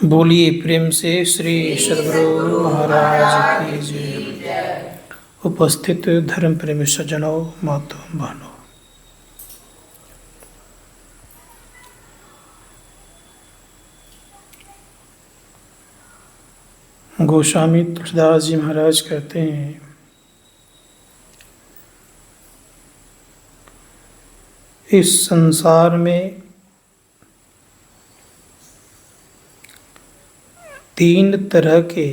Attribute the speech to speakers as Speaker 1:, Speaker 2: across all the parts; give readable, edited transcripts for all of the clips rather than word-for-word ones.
Speaker 1: बोलिए प्रेम से श्री सद्गुरु महाराज की जय। उपस्थित धर्म प्रेमी सज्जनों, माताओं, बहनों, गोस्वामी तुलसीदास जी महाराज कहते हैं, इस संसार में तीन तरह के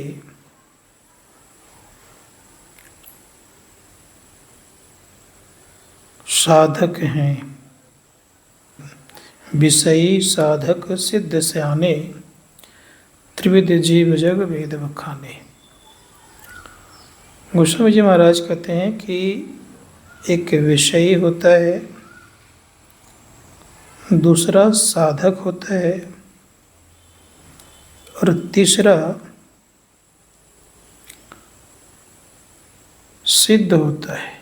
Speaker 1: साधक हैं। विषयी साधक सिद्ध सयाने, त्रिविध जीव जग वेद बखाने। गोस्वामी जी महाराज कहते हैं कि एक विषयी होता है, दूसरा साधक होता है और तीसरा सिद्ध होता है।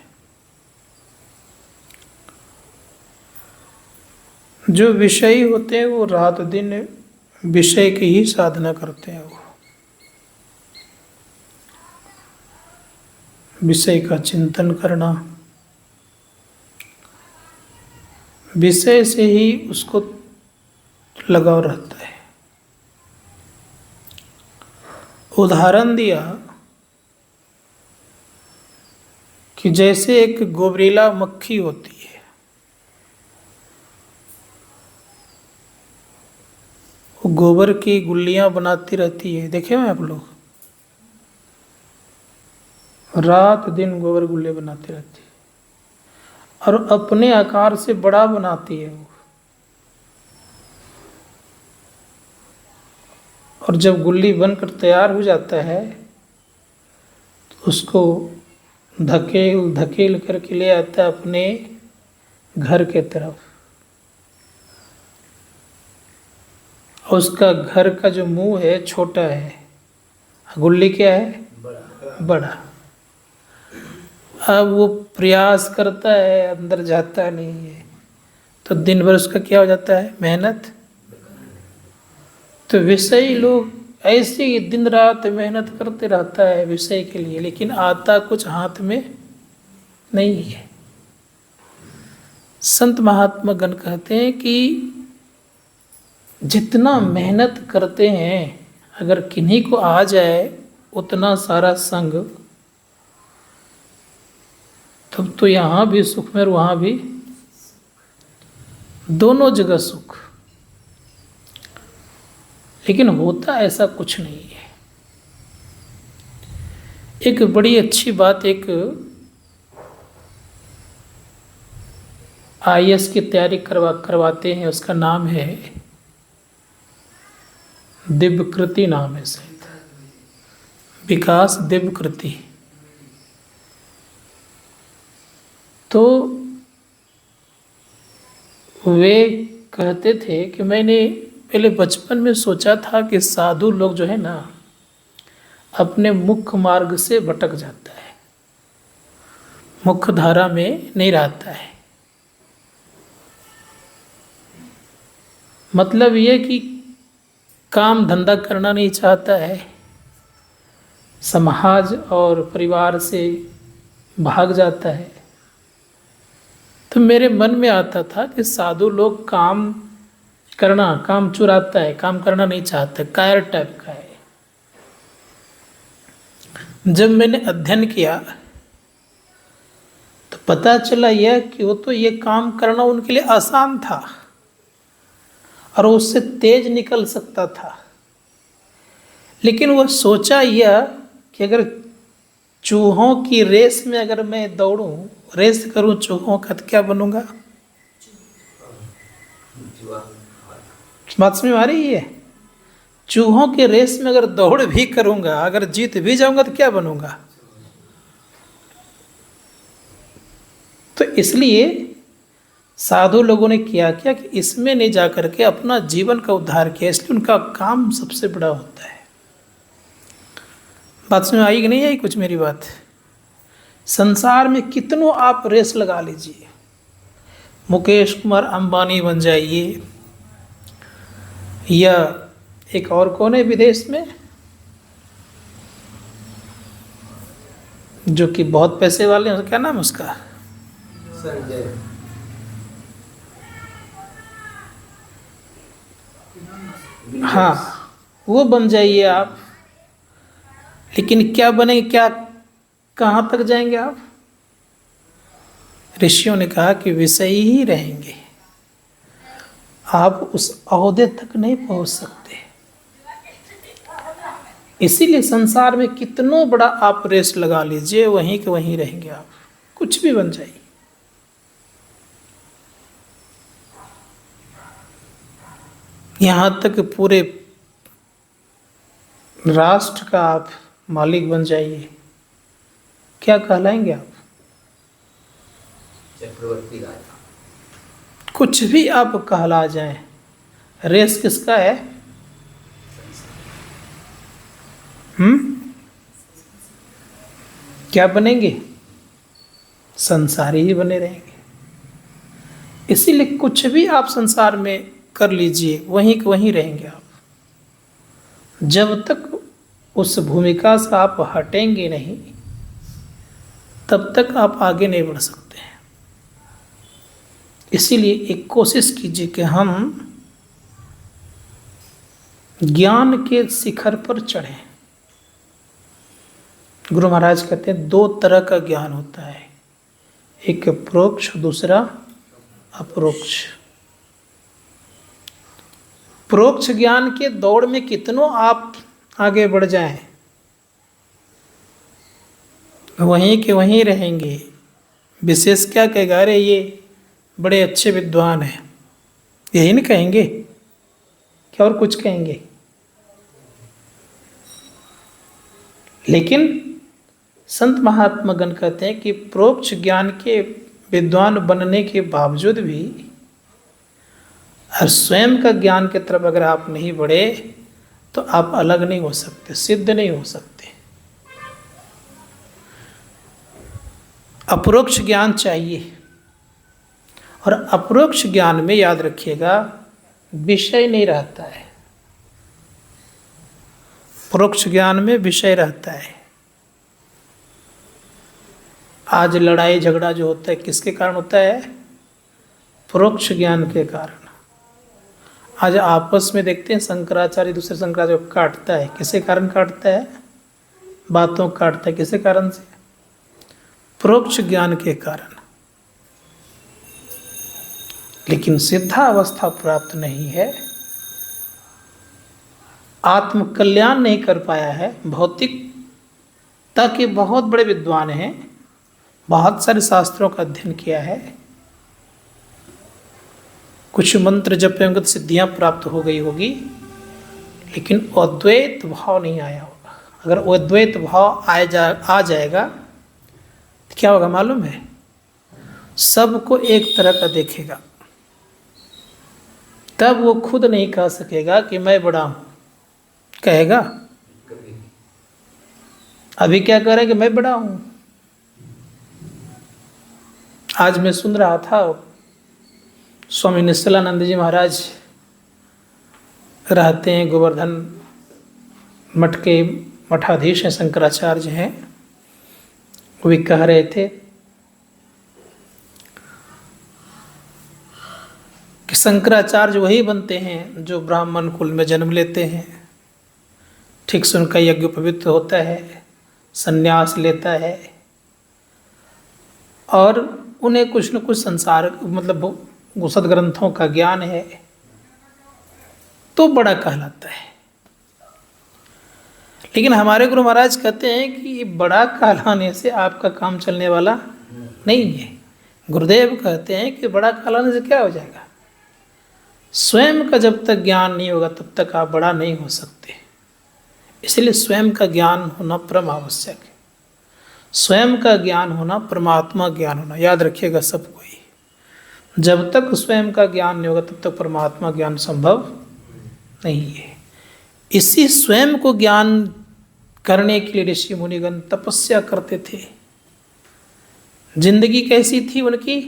Speaker 1: जो विषयी होते हैं वो रात दिन विषय की ही साधना करते हैं। वो विषय का चिंतन करना, विषय से ही उसको लगाव रहता है। उदाहरण दिया कि जैसे एक गोबरीला मक्खी होती है, वो गोबर की गुल्लियां बनाती रहती है। देखे हैं आप लोग, रात दिन गोबर गुल्ले बनाती रहती है और अपने आकार से बड़ा बनाती है वो। और जब गुल्ली बनकर तैयार हो जाता है तो उसको धकेल धकेल करके ले आता है अपने घर के तरफ। और उसका घर का जो मुंह है छोटा है, गुल्ली क्या है? बड़ा। अब वो प्रयास करता है, अंदर जाता नहीं है, तो दिन भर उसका क्या हो जाता है? मेहनत। तो विषयी लोग ऐसे ही दिन रात मेहनत करते रहता है विषय के लिए, लेकिन आता कुछ हाथ में नहीं है। संत महात्मा गण कहते हैं कि जितना मेहनत करते हैं, अगर किन्हीं को आ जाए उतना सारा संग, तब तो यहाँ भी सुख में और वहाँ भी, दोनों जगह सुख। लेकिन होता ऐसा कुछ नहीं है। एक बड़ी अच्छी बात, एक IAS की तैयारी करवाते हैं, उसका नाम है दिव्यकृति, नाम है शायद, विकास दिव्यकृति। तो वे कहते थे कि मैंने पहले बचपन में सोचा था कि साधु लोग जो है ना, अपने मुख्य मार्ग से भटक जाता है, मुख्य धारा में नहीं रहता है। मतलब ये कि काम धंधा करना नहीं चाहता है, समाज और परिवार से भाग जाता है। तो मेरे मन में आता था कि साधु लोग काम चुराता है, काम करना नहीं चाहता, कायर टाइप का है। जब मैंने अध्ययन किया तो पता चला यह कि वो तो ये काम करना उनके लिए आसान था और उससे तेज निकल सकता था। लेकिन वह सोचा यह कि अगर चूहों की रेस में अगर मैं दौड़ूं, रेस करूं चूहों का, तो क्या बनूंगा? बात समझ में आ रही है? चूहों के रेस में अगर दौड़ भी करूंगा, अगर जीत भी जाऊंगा, तो क्या बनूंगा? तो इसलिए साधु लोगों ने किया क्या कि इसमें नहीं जा करके अपना जीवन का उद्धार किया। इसलिए उनका काम सबसे बड़ा होता है। बात समझ में आई कि नहीं आई कुछ मेरी बात? संसार में कितनों आप रेस लगा लीजिए, मुकेश कुमार अंबानी बन जाइए या एक और कौन है विदेश में जो कि बहुत पैसे वाले हैं, क्या नाम है उसका?
Speaker 2: संजय।
Speaker 1: हाँ, वो बन जाइए आप। लेकिन क्या बनेंगे, क्या कहाँ तक जाएंगे आप? ऋषियों ने कहा कि विषयी ही रहेंगे, आप उस ओहदे तक नहीं पहुंच सकते। इसीलिए संसार में कितनों बड़ा आप रेस लगा लीजिए, वहीं के वहीं रहेंगे आप, कुछ भी बन जाइए। यहां तक पूरे राष्ट्र का आप मालिक बन जाइए, क्या कहलाएंगे आप?
Speaker 2: चक्रवर्ती राजा।
Speaker 1: कुछ भी आप कहला जाएं, रेस किसका है? क्या बनेंगे? संसारी ही बने रहेंगे। इसीलिए कुछ भी आप संसार में कर लीजिए, वहीं के वहीं रहेंगे आप। जब तक उस भूमिका से आप हटेंगे नहीं, तब तक आप आगे नहीं बढ़ सकते हैं। इसीलिए एक कोशिश कीजिए कि हम ज्ञान के शिखर पर चढ़ें। गुरु महाराज कहते हैं 2 तरह का ज्ञान होता है, एक प्रोक्ष, दूसरा अप्रोक्ष। प्रोक्ष ज्ञान के दौड़ में कितनों आप आगे बढ़ जाएं, वहीं के वहीं रहेंगे। विशेष क्या कहेगा, अरे ये बड़े अच्छे विद्वान हैं, यही नहीं कहेंगे, क्या और कुछ कहेंगे? लेकिन संत महात्मा गण कहते हैं कि प्रोक्ष ज्ञान के विद्वान बनने के बावजूद भी और स्वयं का ज्ञान की तरफ अगर आप नहीं बढ़े तो आप अलग नहीं हो सकते, सिद्ध नहीं हो सकते। अपरोक्ष ज्ञान चाहिए। और अपरोक्ष ज्ञान में याद रखिएगा, विषय नहीं रहता है। परोक्ष ज्ञान में विषय रहता है। आज लड़ाई झगड़ा जो होता है किसके कारण होता है? परोक्ष ज्ञान के कारण। आज आपस में देखते हैं शंकराचार्य दूसरे शंकराचार्य को काटता है, किसके कारण काटता है? बातों काटता है, किसके कारण से? परोक्ष ज्ञान के कारण। लेकिन सिद्धा अवस्था प्राप्त नहीं है, आत्म कल्याण नहीं कर पाया है, भौतिकता के बहुत बड़े विद्वान हैं, बहुत सारे शास्त्रों का अध्ययन किया है, कुछ मंत्र जप एवं सिद्धियां प्राप्त हो गई होगी, लेकिन अद्वैत भाव नहीं आया होगा। अगर वो अद्वैत भाव आ जाएगा तो क्या होगा मालूम है? सबको एक तरह का देखेगा, तब वो खुद नहीं कह सकेगा कि मैं बड़ा हूं। कहेगा? अभी क्या कह रहे हैं कि मैं बड़ा हूं। आज मैं सुन रहा था, स्वामी निश्चलानंद जी महाराज रहते हैं गोवर्धन मठ के मठाधीश हैं, शंकराचार्य हैं। वो भी कह रहे थे कि शंकराचार्य वही बनते हैं जो ब्राह्मण कुल में जन्म लेते हैं, ठीक से उनका यज्ञ पवित्र होता है, संन्यास लेता है और उन्हें कुछ न कुछ संसार मतलब सदग्रंथों का ज्ञान है, तो बड़ा कहलाता है। लेकिन हमारे गुरु महाराज कहते हैं कि बड़ा कहलाने से आपका काम चलने वाला नहीं है। गुरुदेव कहते हैं कि बड़ा कहलाने से क्या हो जाएगा? स्वयं का जब तक ज्ञान नहीं होगा तब तक आप बड़ा नहीं हो सकते। इसलिए स्वयं का ज्ञान होना परम आवश्यक है। स्वयं का ज्ञान होना, परमात्मा ज्ञान होना, याद रखिएगा सब कोई। जब तक स्वयं का ज्ञान नहीं होगा तब तक परमात्मा ज्ञान संभव नहीं है। इसी स्वयं को ज्ञान करने के लिए ऋषि मुनिगण तपस्या करते थे। जिंदगी कैसी थी उनकी?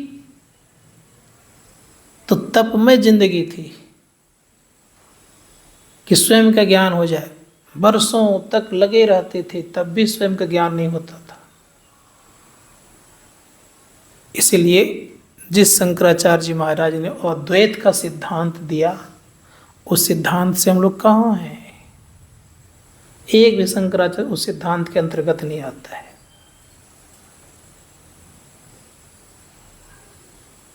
Speaker 1: तो तप में जिंदगी थी कि स्वयं का ज्ञान हो जाए, वर्षों तक लगे रहते थे तब भी स्वयं का ज्ञान नहीं होता था। इसलिए जिस शंकराचार्य जी महाराज ने अद्वैत का सिद्धांत दिया, उस सिद्धांत से हम लोग कहाँ हैं? एक भी शंकराचार्य उस सिद्धांत के अंतर्गत नहीं आता है।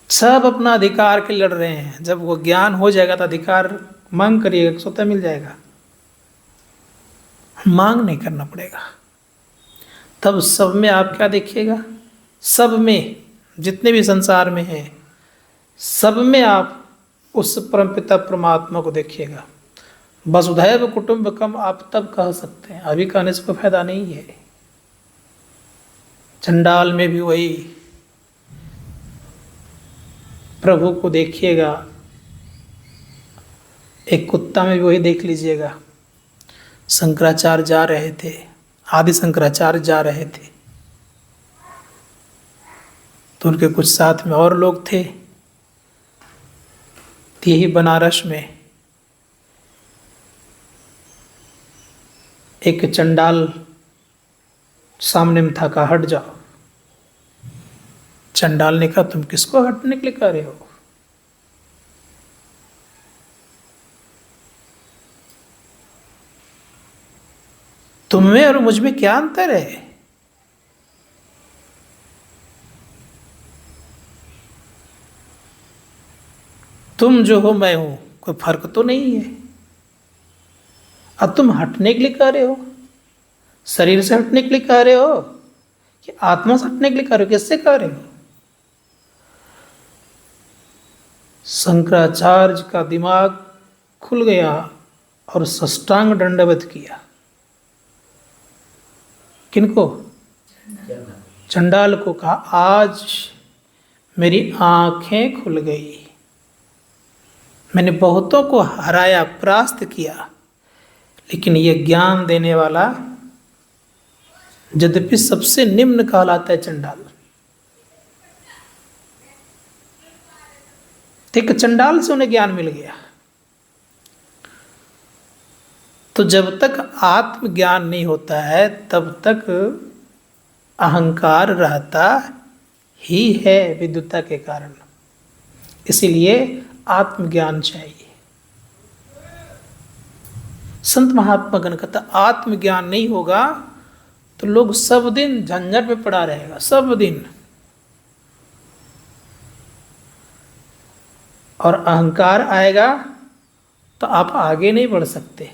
Speaker 1: सब अपना अधिकार के लड़ रहे हैं। जब वो ज्ञान हो जाएगा तो अधिकार मांग करिएगा, स्वतः मिल जाएगा, मांग नहीं करना पड़ेगा। तब सब में आप क्या देखिएगा? सब में जितने भी संसार में हैं, सब में आप उस परमपिता परमात्मा को देखिएगा। वसुधैव कुटुंबकम आप तब कह सकते हैं, अभी कहने से कोई फायदा नहीं है। चंडाल में भी वही प्रभु को देखिएगा, एक कुत्ता में भी वही देख लीजिएगा। शंकराचार्य जा रहे थे, आदि शंकराचार्य जा रहे थे, तो उनके कुछ साथ में और लोग थे। यही बनारस में एक चंडाल सामने में था, कहा हट जाओ। चंडाल ने कहा तुम किसको हटने के लिए कह रहे हो? तुम्हें और मुझ में क्या अंतर है? तुम जो हो मैं हूं, कोई फर्क तो नहीं है। अब तुम हटने के लिए कह रहे हो, शरीर से हटने के लिए कह रहे हो कि आत्मा से हटने के लिए कह रहे हो? किससे कह रहे हो? शंकराचार्य का दिमाग खुल गया और साष्टांग दंडवत किया। किनको? चंडाल को। कहा आज मेरी आंखें खुल गई, मैंने बहुतों को हराया, परास्त किया, लेकिन ये ज्ञान देने वाला यद्यपि सबसे निम्न कहलाता है चंडाल। ठीक, चंडाल से उन्हें ज्ञान मिल गया। तो जब तक आत्मज्ञान नहीं होता है तब तक अहंकार रहता ही है विद्युता के कारण। इसीलिए आत्मज्ञान चाहिए। संत महात्मा गण कहता आत्मज्ञान नहीं होगा तो लोग सब दिन झंझट में पड़ा रहेगा, सब दिन। और अहंकार आएगा तो आप आगे नहीं बढ़ सकते।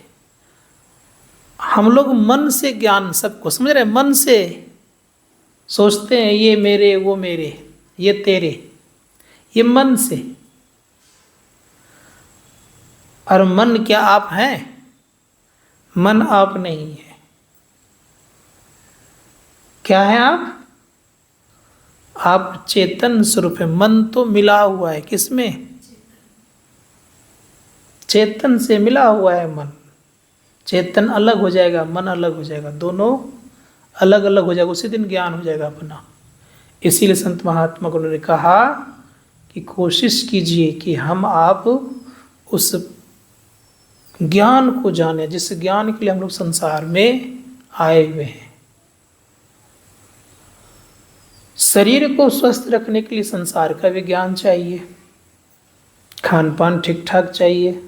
Speaker 1: हम लोग मन से ज्ञान सबको समझ रहे, मन से सोचते हैं ये मेरे, वो मेरे, ये तेरे, ये मन से। और मन क्या आप हैं? मन आप नहीं है। क्या है आप? आप चेतन स्वरूप है। मन तो मिला हुआ है किसमें? चेतन से मिला हुआ है मन। चेतन अलग हो जाएगा, मन अलग हो जाएगा, दोनों अलग अलग हो जाएगा, उसी दिन ज्ञान हो जाएगा अपना। इसीलिए संत महात्मा को उन्होंने कहा कि कोशिश कीजिए कि हम आप उस ज्ञान को जाने जिस ज्ञान के लिए हम लोग संसार में आए हुए हैं। शरीर को स्वस्थ रखने के लिए संसार का भी ज्ञान चाहिए, खान पान ठीक ठाक चाहिए,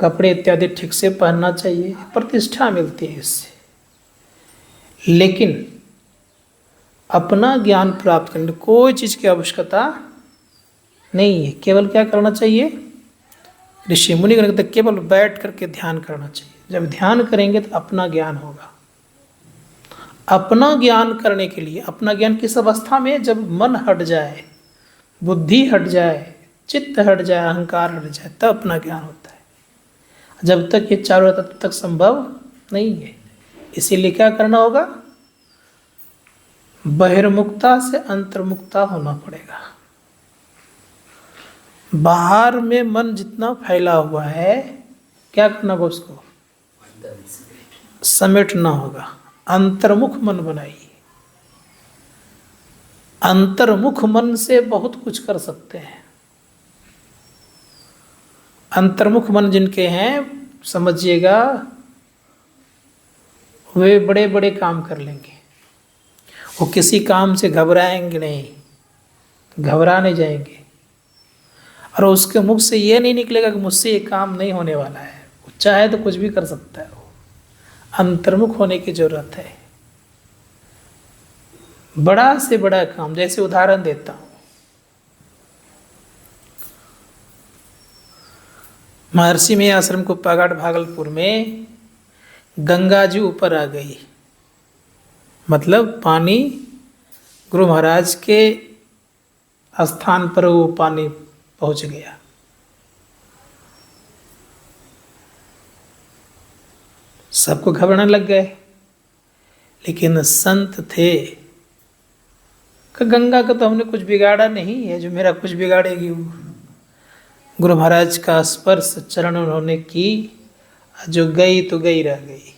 Speaker 1: कपड़े इत्यादि ठीक से पहनना चाहिए, प्रतिष्ठा मिलती है इससे। लेकिन अपना ज्ञान प्राप्त करने कोई चीज़ की आवश्यकता नहीं है। केवल क्या करना चाहिए? ऋषि मुनि कहते केवल बैठ करके ध्यान करना चाहिए। जब ध्यान करेंगे तो अपना ज्ञान होगा। अपना ज्ञान करने के लिए, अपना ज्ञान किस अवस्था में? जब मन हट जाए, बुद्धि हट जाए, चित्त हट जाए, अहंकार हट जाए, तब अपना ज्ञान होता है। जब तक ये चारों तब तक संभव नहीं है। इसीलिए क्या करना होगा? बहिर्मुखता से अंतर्मुखता होना पड़ेगा। बाहर में मन जितना फैला हुआ है, क्या करना होगा? उसको समेटना होगा। अंतर्मुख मन बनाइए। अंतर्मुख मन से बहुत कुछ कर सकते हैं। अंतर्मुख मन जिनके हैं, समझिएगा वे बड़े बड़े काम कर लेंगे, वो किसी काम से घबराएंगे नहीं, घबराने जाएंगे। और उसके मुख से ये नहीं निकलेगा कि मुझसे ये काम नहीं होने वाला है। वो चाहे तो कुछ भी कर सकता है। वो अंतर्मुख होने की जरूरत है। बड़ा से बड़ा काम, जैसे उदाहरण देता हूं, महर्षि में आश्रम कुप्पाघाट भागलपुर में गंगा जी ऊपर आ गई, मतलब पानी गुरु महाराज के स्थान पर वो पानी पहुंच गया। सबको घबराने लग गए, लेकिन संत थे कि गंगा का तो हमने कुछ बिगाड़ा नहीं है, जो मेरा कुछ बिगाड़ेगी वो। गुरु महाराज का स्पर्श चरण उन्होंने की, जो गई तो गई रह गई।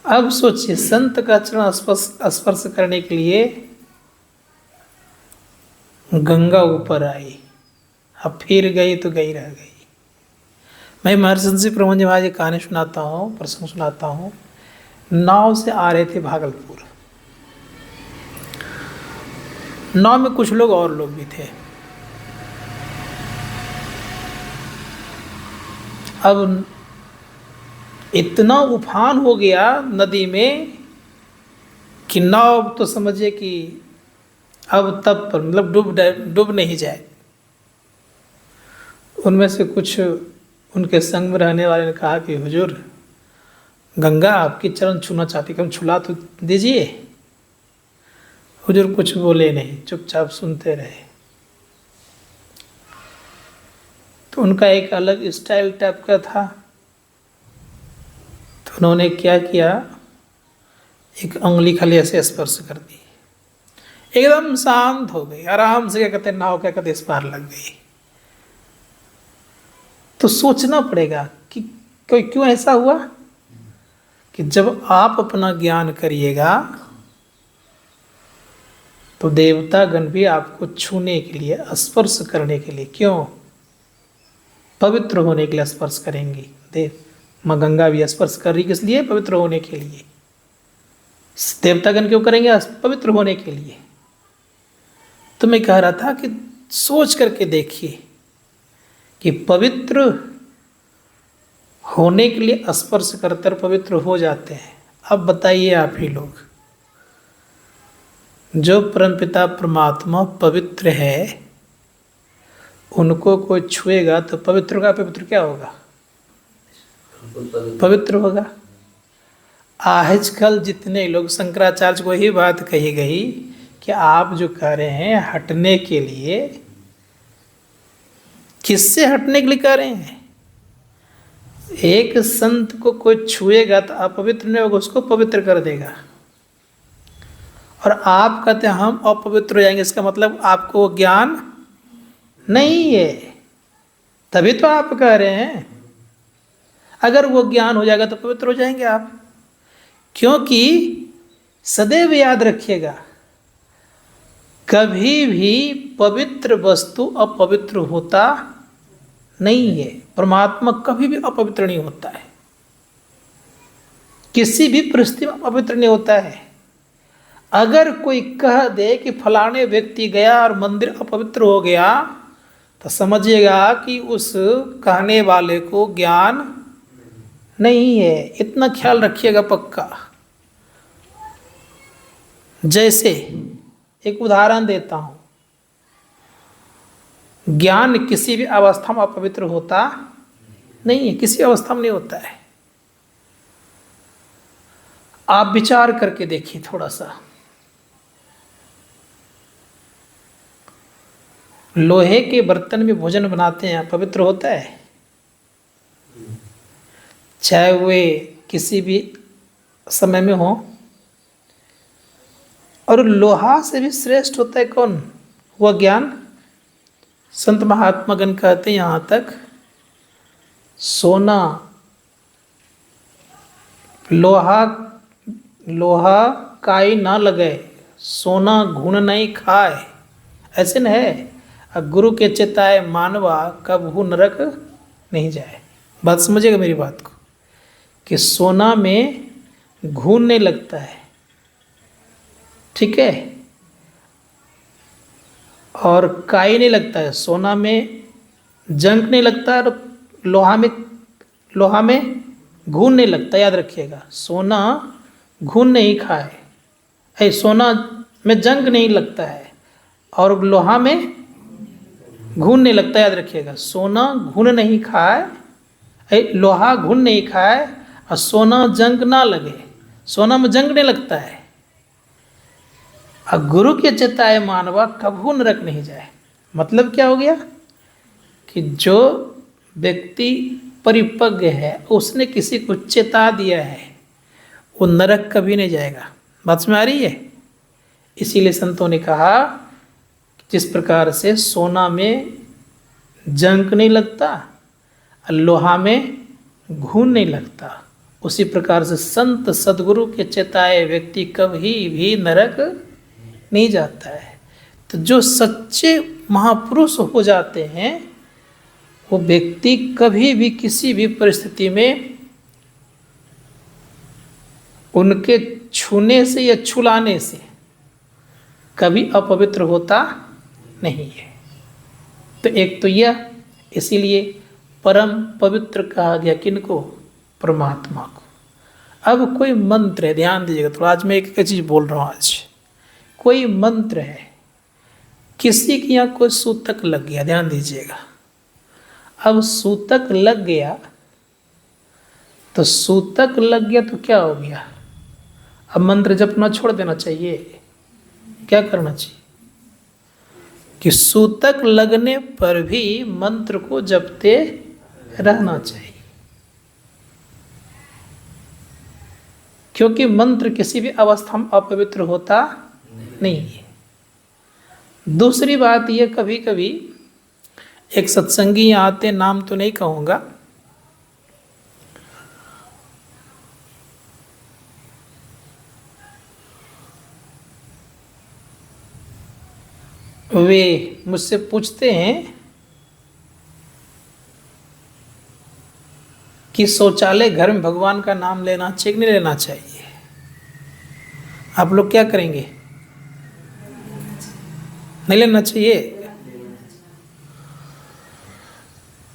Speaker 1: अब सोचिए, संत का चरण स्पर्श करने के लिए गंगा ऊपर आई, अब फिर गई तो गई रह गई। मैं महर्षि प्रमोद महाराज की कहानी सुनाता हूँ, प्रसंग सुनाता हूँ। नाव से आ रहे थे भागलपुर। नाव में कुछ लोग और लोग भी थे। अब इतना उफान हो गया नदी में कि नाव तो समझिए कि अब तब पर मतलब डूब नहीं जाए। उनमें से कुछ उनके संग में रहने वाले ने कहा कि हुजूर, गंगा आपकी चरण छूना चाहती, कम छुला तो दीजिए। हुजूर कुछ बोले नहीं, चुपचाप सुनते रहे। तो उनका एक अलग स्टाइल टाइप का था। तो उन्होंने क्या किया, एक उंगली खाली ऐसे स्पर्श कर दी, एकदम शांत हो गई, आराम से क्या कहते नाव क्या कहते इस पार लग गई। तो सोचना पड़ेगा कि कोई क्यों ऐसा हुआ कि जब आप अपना ज्ञान करिएगा तो देवता गण भी आपको छूने के लिए, स्पर्श करने के लिए, क्यों, पवित्र होने के लिए स्पर्श करेंगी। माँ गंगा भी स्पर्श कर रही, किस लिए, पवित्र होने के लिए। देवतागण क्यों करेंगे, पवित्र होने के लिए। तो मैं कह रहा था कि सोच करके देखिए कि पवित्र होने के लिए स्पर्श करते पवित्र हो जाते हैं। अब बताइए आप ही लोग, जो परमपिता परमात्मा पवित्र है, उनको कोई छुएगा तो पवित्र का पवित्र क्या होगा, पवित्र होगा। आजकल जितने लोग, शंकराचार्य को ही बात कही गई कि आप जो कह रहे हैं हटने के लिए, किससे हटने के लिए कह रहे हैं। एक संत को कोई छुएगा तो अपवित्र नहीं होगा, उसको पवित्र कर देगा। और आप कहते हैं हम अपवित्र हो जाएंगे, इसका मतलब आपको ज्ञान नहीं है, तभी तो आप कह रहे हैं। अगर वो ज्ञान हो जाएगा तो पवित्र हो जाएंगे आप। क्योंकि सदैव याद रखिएगा, कभी भी पवित्र वस्तु अपवित्र होता नहीं है। परमात्मा कभी भी अपवित्र नहीं होता है, किसी भी परिस्थिति में अपवित्र नहीं होता है। अगर कोई कह दे कि फलाने व्यक्ति गया और मंदिर अपवित्र हो गया, तो समझिएगा कि उस कहने वाले को ज्ञान नहीं है। इतना ख्याल रखिएगा पक्का। जैसे एक उदाहरण देता हूं, ज्ञान किसी भी अवस्था में अपवित्र होता नहीं है, किसी अवस्था में नहीं होता है। आप विचार करके देखिए थोड़ा सा। लोहे के बर्तन में भोजन बनाते हैं, पवित्र होता है, चाहे वे किसी भी समय में हो। और लोहा से भी श्रेष्ठ होता है कौन, वह ज्ञान। संत महात्मागण कहते हैं यहाँ तक, सोना लोहा काई ना लगे, सोना घुन नहीं खाए, ऐसे न है। और गुरु के चिताए मानवा कबहू नरक नहीं जाए। बात समझिएगा मेरी बात को, कि सोना में घून नहीं लगता है, ठीक है, और काई नहीं लगता है, सोना में जंग नहीं लगता, और लोहा में घून नहीं लगता। याद रखिएगा, सोना घून नहीं खाए, सोना में जंग नहीं लगता है और लोहा में घून नहीं लगता। याद रखिएगा, सोना घून नहीं खाए, लोहा घून नहीं खाए, और सोना जंग ना लगे, सोना में जंग नहीं लगता है। और गुरु के चिताए मानवा कभू नरक नहीं जाए। मतलब क्या हो गया कि जो व्यक्ति परिपक्व है, उसने किसी को चेता दिया है, वो नरक कभी नहीं जाएगा। बात में आ रही है? इसीलिए संतों ने कहा, जिस प्रकार से सोना में जंग नहीं लगता, लोहा में घून नहीं लगता, उसी प्रकार से संत सदगुरु के चेताए व्यक्ति कभी भी नरक नहीं जाता है। तो जो सच्चे महापुरुष हो जाते हैं, वो व्यक्ति कभी भी किसी भी परिस्थिति में उनके छूने से या छुलाने से कभी अपवित्र होता नहीं है। तो एक तो यह, इसीलिए परम पवित्र कहा गया किनको? परमात्मा को। अब कोई मंत्र है, ध्यान दीजिएगा, तो आज मैं एक चीज़ बोल रहा हूँ। आज कोई मंत्र है, किसी के यहाँ कोई सूतक लग गया, ध्यान दीजिएगा। अब सूतक लग गया, तो सूतक लग गया तो क्या हो गया? अब मंत्र जपना छोड़ देना चाहिए। क्या करना चाहिए कि सूतक लगने पर भी मंत्र को जपते रहना चाहिए, क्योंकि मंत्र किसी भी अवस्था में अपवित्र होता नहीं है। दूसरी बात यह, कभी कभी एक सत्संगी यहाँ आते, नाम तो नहीं कहूँगा, वे मुझसे पूछते हैं कि शौचालय घर में भगवान का नाम लेना चाहिए कि नहीं लेना चाहिए? आप लोग क्या करेंगे? नहीं लेना चाहिए।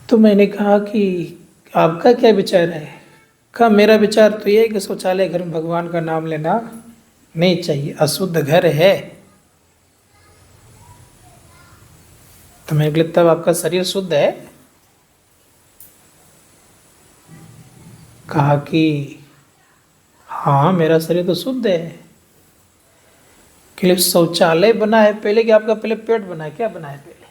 Speaker 1: तो मैंने कहा कि आपका क्या विचार है? कहा मेरा विचार तो ये है कि शौचालय घर में भगवान का नाम लेना नहीं चाहिए, अशुद्ध घर है। तो मैं बोले, तब आपका शरीर शुद्ध है? कहा कि हाँ, मेरा शरीर तो शुद्ध है। के लिए शौचालय बना है पहले कि आपका पहले पेट बना है? क्या बना है पहले?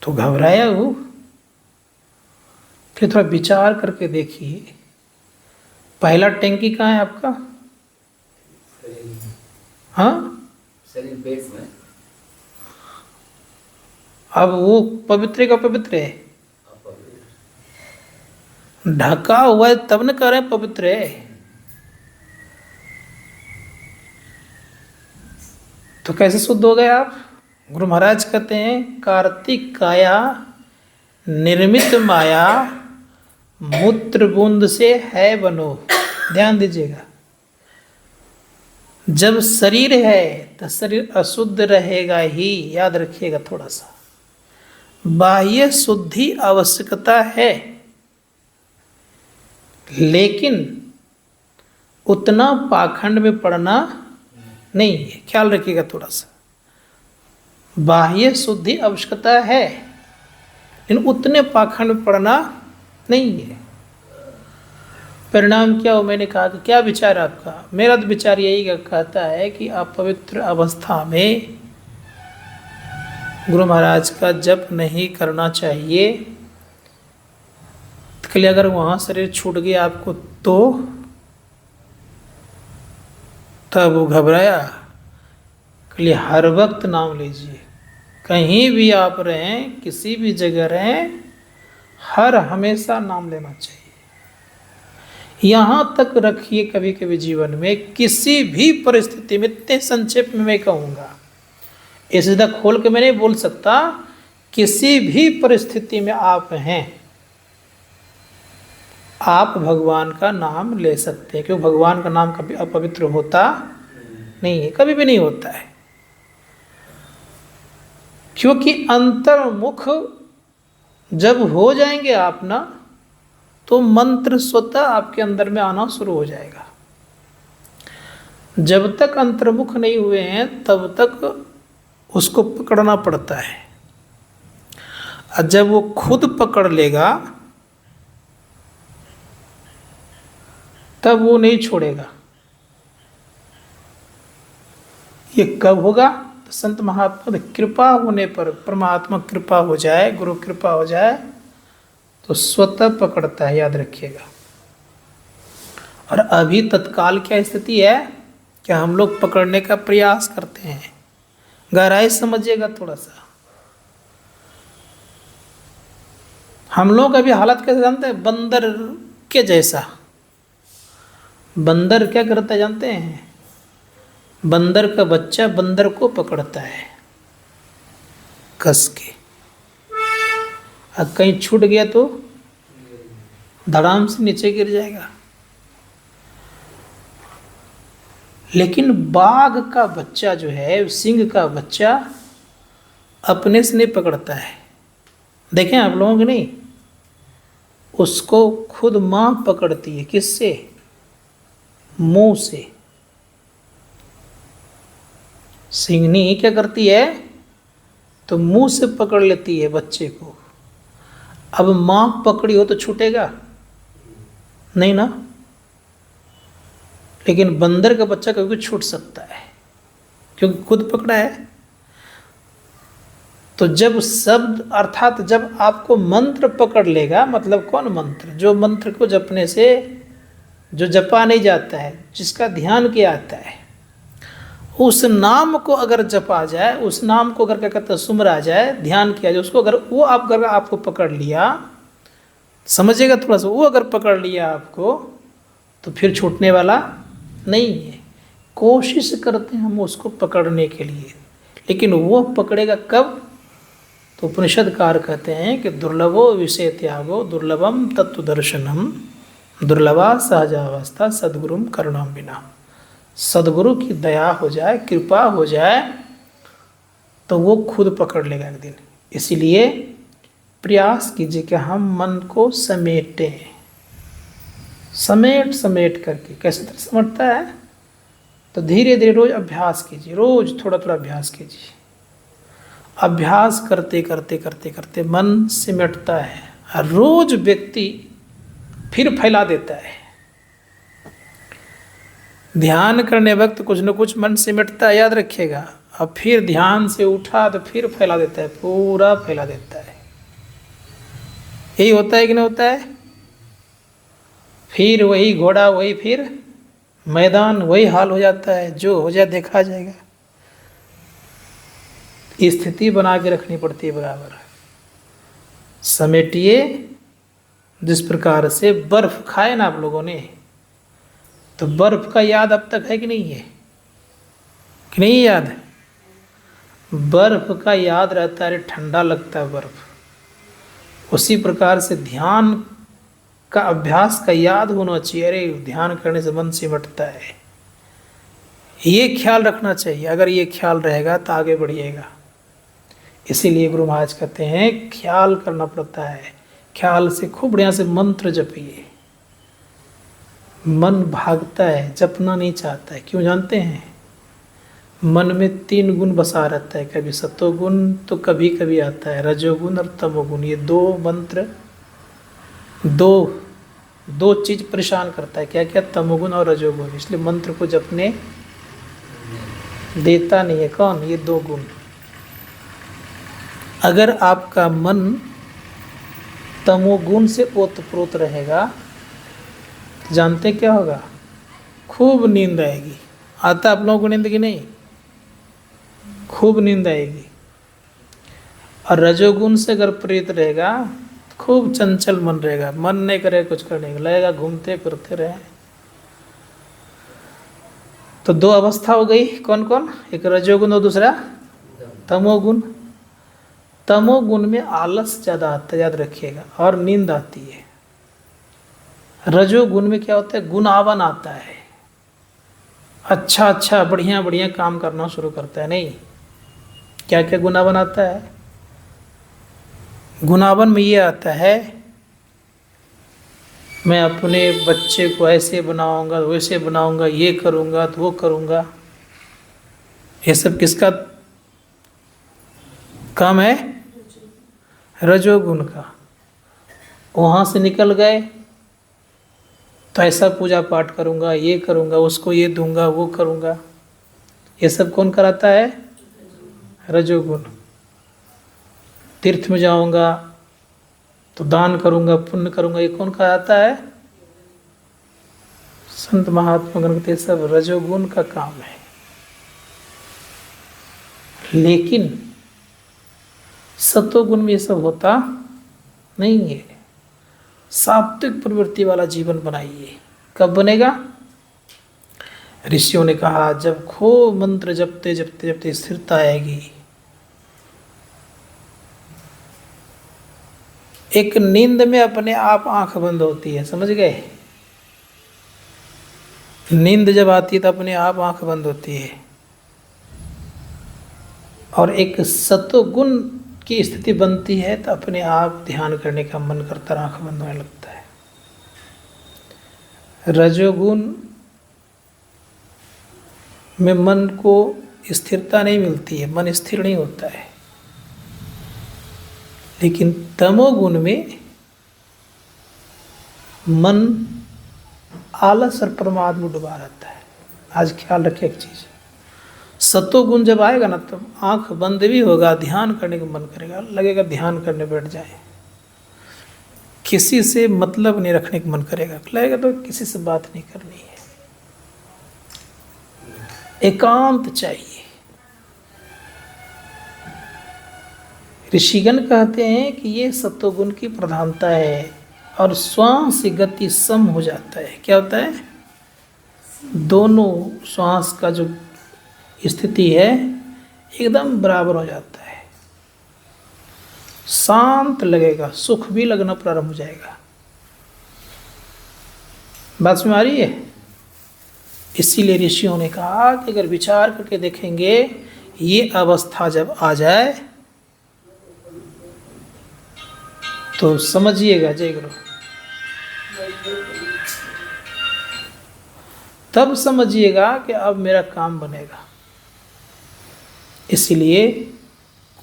Speaker 1: तो घबराया वो। फिर थोड़ा विचार करके देखिए, पहला टैंकी कहाँ है आपका? हाँ,
Speaker 2: शरीर पेट में।
Speaker 1: अब वो पवित्र का पवित्र है, ढका हुआ है, तब न कह रहे हैं पवित्र है। तो कैसे शुद्ध हो गए आप? गुरु महाराज कहते हैं, कार्तिक काया निर्मित माया मूत्र बूंद से है बनो। ध्यान दीजिएगा, जब शरीर है तो शरीर अशुद्ध रहेगा ही, याद रखिएगा थोड़ा सा। बाह्य शुद्धि आवश्यकता है, लेकिन उतना पाखंड में पड़ना नहीं है, ख्याल रखिएगा थोड़ा सा। बाह्य शुद्धि आवश्यकता है, लेकिन उतने पाखंड में पड़ना नहीं है। परिणाम क्या हो? मैंने कहा कि क्या विचार आपका? मेरा तो विचार यही कहता है कि आप पवित्र अवस्था में गुरु महाराज का जप नहीं करना चाहिए। तो अगर वहाँ शरीर छूट गया आपको तो तब वो घबराया। इसलिए हर वक्त नाम लीजिए, कहीं भी आप रहें, किसी भी जगह रहें, हर हमेशा नाम लेना चाहिए। यहाँ तक रखिए, कभी कभी जीवन में किसी भी परिस्थिति में, इतने संक्षेप में मैं कहूँगा, ये सीधा खोल के मैं नहीं बोल सकता। किसी भी परिस्थिति में आप हैं, आप भगवान का नाम ले सकते हैं, क्योंकि भगवान का नाम कभी अपवित्र होता नहीं है, कभी भी नहीं होता है। क्योंकि अंतर्मुख जब हो जाएंगे आप ना, तो मंत्र स्वतः आपके अंदर में आना शुरू हो जाएगा। जब तक अंतर्मुख नहीं हुए हैं तब तक उसको पकड़ना पड़ता है, और जब वो खुद पकड़ लेगा तब वो नहीं छोड़ेगा। ये कब होगा? तो संत महात्मा कृपा होने पर, परमात्मा कृपा हो जाए, गुरु कृपा हो जाए तो स्वतः पकड़ता है, याद रखिएगा। और अभी तत्काल क्या स्थिति है? क्या हम लोग पकड़ने का प्रयास करते हैं? गहराई समझिएगा थोड़ा सा। हम लोग अभी हालत कैसे जानते हैं? बंदर के जैसा। बंदर क्या करता है जानते हैं? बंदर का बच्चा बंदर को पकड़ता है कस के, और कहीं छूट गया तो धड़ाम से नीचे गिर जाएगा। लेकिन बाघ का बच्चा जो है, सिंह का बच्चा अपने से नहीं पकड़ता है। देखें आप लोगों की नहीं, उसको खुद मां पकड़ती है। किससे? मुंह से। सिंहनी क्या करती है? तो मुंह से पकड़ लेती है बच्चे को। अब मां पकड़ी हो तो छूटेगा नहीं ना। लेकिन बंदर का बच्चा कभी छूट सकता है, क्योंकि खुद पकड़ा है। तो जब शब्द अर्थात जब आपको मंत्र पकड़ लेगा, मतलब कौन मंत्र? जो मंत्र को जपने से जो जपा नहीं जाता है, जिसका ध्यान किया आता है, उस नाम को अगर जपा जाए, उस नाम को अगर क्या कहते हैं सुमरा जाए, ध्यान किया जाए उसको, अगर वो आप अगर आपको पकड़ लिया, समझिएगा थोड़ा सा, वो अगर पकड़ लिया आपको तो फिर छूटने वाला नहीं है। कोशिश करते हैं हम उसको पकड़ने के लिए, लेकिन वो पकड़ेगा कब? तो उपनिषदकार कहते हैं कि दुर्लभो विषय त्यागो दुर्लभम तत्व दर्शनम दुर्लभा सहजावस्था सद्गुरुम करुणाम बिना। सद्गुरु की दया हो जाए, कृपा हो जाए तो वो खुद पकड़ लेगा एक दिन। इसीलिए प्रयास कीजिए कि हम मन को समेटें, समेट समेट करके। कैसे तरह समझता है? तो धीरे धीरे रोज अभ्यास कीजिए, रोज थोड़ा थोड़ा अभ्यास कीजिए। अभ्यास करते करते करते करते मन सिमटता है, और रोज व्यक्ति फिर फैला देता है। ध्यान करने वक्त कुछ न कुछ मन सिमटता है, याद रखिएगा। अब फिर ध्यान से उठा तो फिर फैला देता है, पूरा फैला देता है। यही होता है कि नहीं होता है? फिर वही घोड़ा, वही फिर मैदान, वही हाल हो जाता है। जो हो जाए देखा जाएगा। स्थिति बना के रखनी पड़ती है बराबर। समेटिए। जिस प्रकार से बर्फ खाए ना आप लोगों ने, तो बर्फ का याद अब तक है कि नहीं है? कि नहीं याद है? बर्फ का याद रहता है, ठंडा लगता है बर्फ। उसी प्रकार से ध्यान का अभ्यास का याद होना चाहिए। अरे ध्यान करने से मन सिमटता है, ये ख्याल रखना चाहिए। अगर ये ख्याल रहेगा तो आगे बढ़िएगा। इसीलिए गुरु महाराज कहते हैं ख्याल करना पड़ता है। ख्याल से खूब बढ़िया से मंत्र जपिए। मन भागता है, जपना नहीं चाहता है। क्यों जानते हैं? मन में 3 गुण बसा रहता है। कभी सतोगुण तो कभी कभी आता है रजोगुण और तमोगुण। ये 2 मंत्र, दो चीज परेशान करता है। क्या क्या? तमोगुण और रजोगुण। इसलिए मंत्र को जपने देता नहीं है। कौन? ये 2 गुण। अगर आपका मन तमोगुण से ओतप्रोत रहेगा, जानते क्या होगा? खूब नींद आएगी। आता आप लोगों को नींद की नहीं? खूब नींद आएगी। और रजोगुण से अगर प्रेरित रहेगा, खूब चंचल मन रहेगा, मन नहीं करे कुछ करने का, लगेगा घूमते फिरते रहे। तो 2 अवस्था हो गई। कौन कौन? एक रजोगुण और दूसरा तमोगुण, तमोगुण में आलस ज़्यादा आता है, याद रखिएगा, और नींद आती है। रजोगुण में क्या होता है, गुणावन आता है, अच्छा अच्छा बढ़िया बढ़िया काम करना शुरू करता है। नहीं, क्या क्या गुणावन आता है? गुणावन में ये आता है, मैं अपने बच्चे को ऐसे बनाऊंगा, वैसे बनाऊंगा, ये करूंगा तो वो करूंगा। ये सब किसका काम है? रजोगुण का। वहाँ से निकल गए तो ऐसा पूजा पाठ करूंगा, ये करूंगा, उसको ये दूंगा, वो करूंगा। ये सब कौन कराता है? रजोगुण। तीर्थ में जाऊंगा तो दान करूंगा, पुण्य करूंगा, ये कौन कराता है? संत महात्मा गण के सब रजोगुण का काम है। लेकिन सतोगुण में ये सब होता नहीं है। सात्विक प्रवृत्ति वाला जीवन बनाइए। कब बनेगा? ऋषियों ने कहा जब खूब मंत्र जपते जपते जपते स्थिरता आएगी। एक नींद में अपने आप आंख बंद होती है, समझ गए? नींद जब आती है तो अपने आप आंख बंद होती है, और एक सत्वगुण की स्थिति बनती है तो अपने आप ध्यान करने का मन करता, आंख बंद होने लगता है। रजोगुण में मन को स्थिरता नहीं मिलती है, मन स्थिर नहीं होता है। लेकिन तमोगुण में मन आलस और प्रमाद में डूबा रहता है। आज ख्याल रखें एक चीज, सत्वगुण जब आएगा ना तब आंख बंद भी होगा, ध्यान करने का मन करेगा, लगेगा ध्यान करने बैठ जाए। किसी से मतलब नहीं रखने का मन करेगा, लगेगा तो किसी से बात नहीं करनी है, एकांत चाहिए। ऋषिगण कहते हैं कि ये सत्वगुण की प्रधानता है, और श्वास गति सम हो जाता है। क्या होता है? दोनों श्वास का जो स्थिति है एकदम बराबर हो जाता है, शांत लगेगा, सुख भी लगना प्रारंभ हो जाएगा। बात समझ आ रही है? इसीलिए ऋषियों ने कहा कि अगर विचार करके देखेंगे ये अवस्था जब आ जाए तो समझिएगा, जय गुरु, तब समझिएगा कि अब मेरा काम बनेगा। इसलिए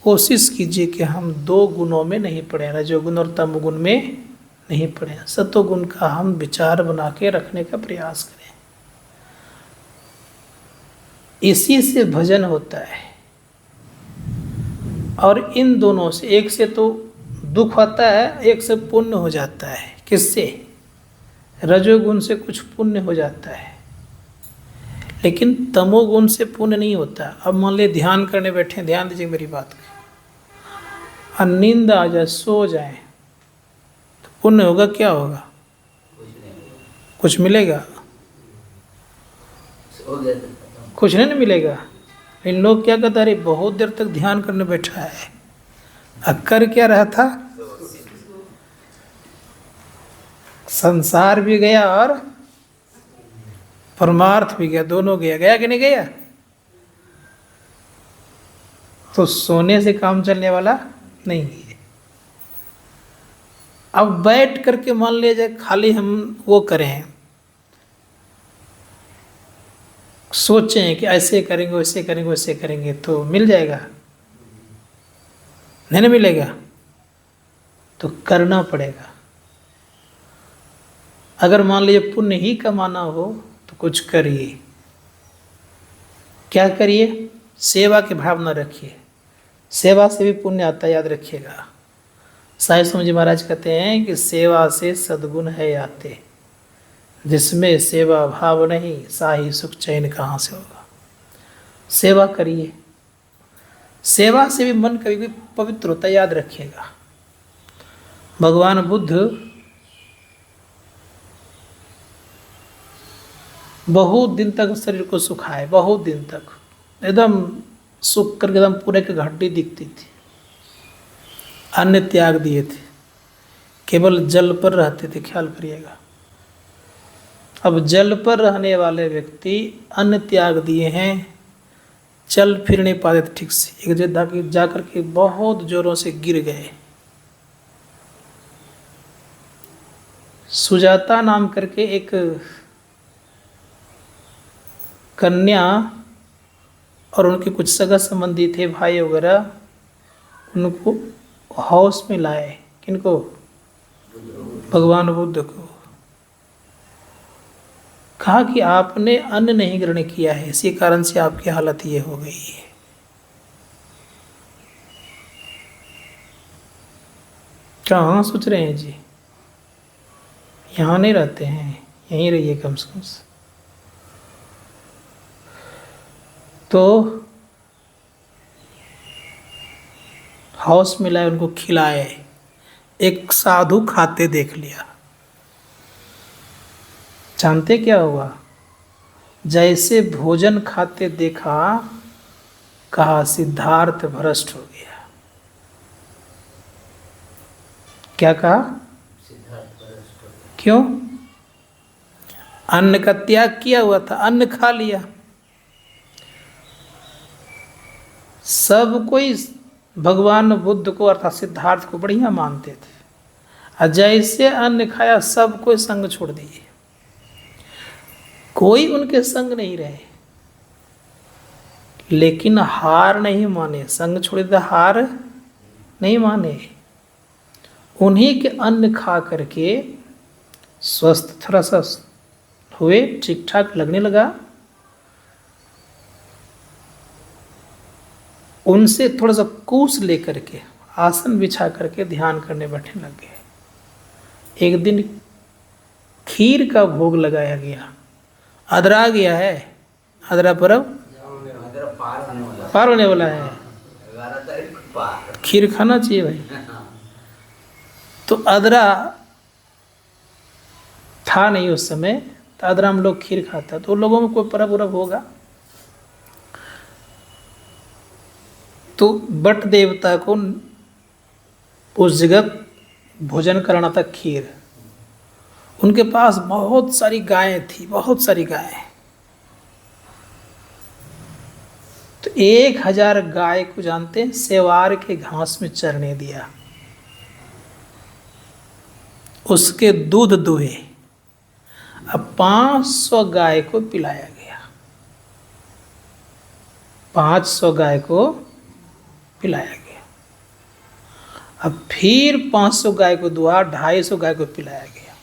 Speaker 1: कोशिश कीजिए कि हम दो गुणों में नहीं पड़े, रजोगुण और तमोगुण में नहीं पड़े। सत्वगुण का हम विचार बना के रखने का प्रयास करें। इसी से भजन होता है, और इन दोनों से, एक से तो दुख होता है, एक से पुण्य हो जाता है। किससे? रजोगुण से कुछ पुण्य हो जाता है, लेकिन तमोगुण से पुण्य नहीं होता। अब मान लीजिए ध्यान करने बैठे, ध्यान दीजिए मेरी बात को, और नींद आ जाए, सो जाए, तो पुण्य होगा? क्या होगा? कुछ मिलेगा? कुछ नहीं मिलेगा। इन लोग क्या कहता है, बहुत देर तक ध्यान करने बैठा है, कर क्या रहा था? संसार भी गया और परमार्थ भी गया, दोनों गया। गया कि नहीं गया? तो सोने से काम चलने वाला नहीं है। अब बैठ करके मान लीजिए खाली हम वो करें, सोचें कि ऐसे करेंगे, वैसे करेंगे, वैसे करेंगे, तो मिल जाएगा? नहीं मिलेगा। तो करना पड़ेगा। अगर मान लीजिए पुण्य ही कमाना हो तो कुछ करिए। क्या करिए? सेवा की भावना रखिए। सेवा से भी पुण्य आता है, याद रखिएगा। साईं स्वामी जी महाराज कहते हैं कि सेवा से सद्गुण है आते, जिसमें सेवा भाव नहीं, साही सुख चैन कहाँ से होगा। सेवा करिए। सेवा से भी मन कभी भी पवित्र होता है, याद रखिएगा। भगवान बुद्ध बहुत दिन तक शरीर को सुखाए, बहुत दिन तक एकदम सूख करके एकदम पूरे की हड्डी दिखती थी। अन्न त्याग दिए थे, केवल जल पर रहते थे। ख्याल करिएगा, अब जल पर रहने वाले व्यक्ति अन्न त्याग दिए हैं, चल फिर नहीं पाते थे ठीक से, एक जगह जाकर के बहुत जोरों से गिर गए। सुजाता नाम करके एक कन्या और उनके कुछ सगा संबंधी थे, भाई वगैरह, उनको हाउस में लाए। किनको? भगवान बुद्ध को। कहा कि आपने अन्न नहीं ग्रहण किया है, इसी कारण से आपकी हालत ये हो गई है। कहाँ सोच रहे हैं जी? यहाँ नहीं रहते हैं, यहीं रहिए कम से कम। तो हाउस में लाए, उनको खिलाए। एक साधु खाते देख लिया, जानते क्या हुआ? जैसे भोजन खाते देखा, कहा सिद्धार्थ भ्रष्ट हो गया। क्या कहा? क्यों? अन्न का त्याग किया हुआ था, अन्न खा लिया। सब कोई भगवान बुद्ध को अर्थात सिद्धार्थ को बढ़िया मानते थे, और जैसे अन्न खाया सब कोई संग छोड़ दिए, कोई उनके संग नहीं रहे। लेकिन हार नहीं माने, संग छोड़े तो हार नहीं माने। उन्हीं के अन्न खा करके स्वस्थ थोड़ा सा हुए, ठीक ठाक लगने लगा। उनसे थोड़ा सा कूस लेकर के आसन बिछा करके ध्यान करने बैठने लग गए। एक दिन खीर का भोग लगाया गया, अदरा गया है, अदरा पर्व पार होने वाला है, खीर खाना चाहिए भाई। तो अदरा था नहीं उस समय, तो अदरा हम लोग खीर खाता, तो लोगों में कोई पर्व उर्व होगा तो बट देवता को उस जगह भोजन कराना था, खीर। उनके पास बहुत सारी गायें थी, बहुत सारी गायें। तो 1000 गाय को जानते हैं, सेवार के घास में चरने दिया, उसके दूध दुहे। अब 500 गाय को पिलाया गया, 500 गाय को पिलाया गया। अब फिर 500 गाय को दुआ, 250 गाय को पिलाया गया।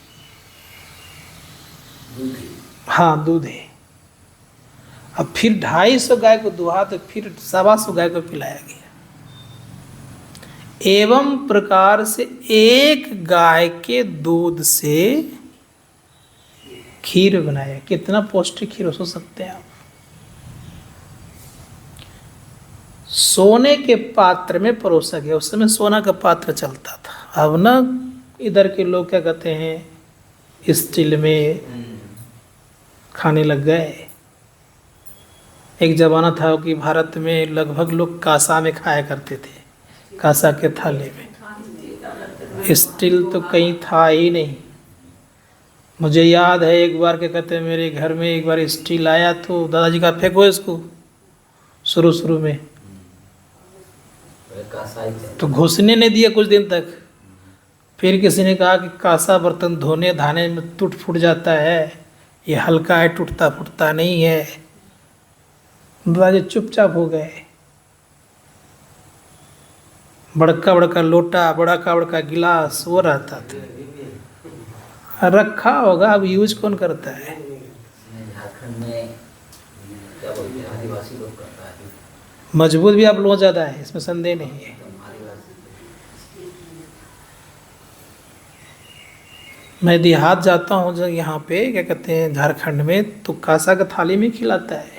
Speaker 1: हाँ, दूध है। अब फिर 250 गाय को दुआ, तो फिर 125 गाय को पिलाया गया। एवं प्रकार से एक गाय के दूध से खीर बनाया। कितना पौष्टिक खीर हो सकते हैं आप। सोने के पात्र में परोसा गया, उस समय सोना का पात्र चलता था। अब ना इधर के लोग क्या कहते हैं, स्टील में खाने लग गए। एक जमाना था कि भारत में लगभग लोग कांसा में खाया करते थे, कांसा के थाले में। स्टील तो कहीं था ही नहीं। मुझे याद है एक बार क्या कहते हैं, मेरे घर में एक बार स्टील आया तो दादाजी का फेंको इसको, शुरू में तो घुसने नहीं दिया कुछ दिन तक। फिर किसी ने कहा कि कांसा बर्तन धोने धाने में टूट फूट जाता है, ये हल्का है, टूटता फूटता नहीं है। दादाजी चुपचाप हो गए। बड़का बड़का लोटा, बड़का बड़का गिलास वो रहता था, रखा होगा, अब यूज कौन करता है।
Speaker 2: झारखंड में क्या बोलते हैं, आदिवासी लोग करता है।
Speaker 1: मजबूत भी आप लोग ज़्यादा है, इसमें संदेह नहीं है। मैं देहात जाता हूँ जो यहाँ पे क्या कहते हैं झारखंड में, तो कांसा का थाली में खिलाता है।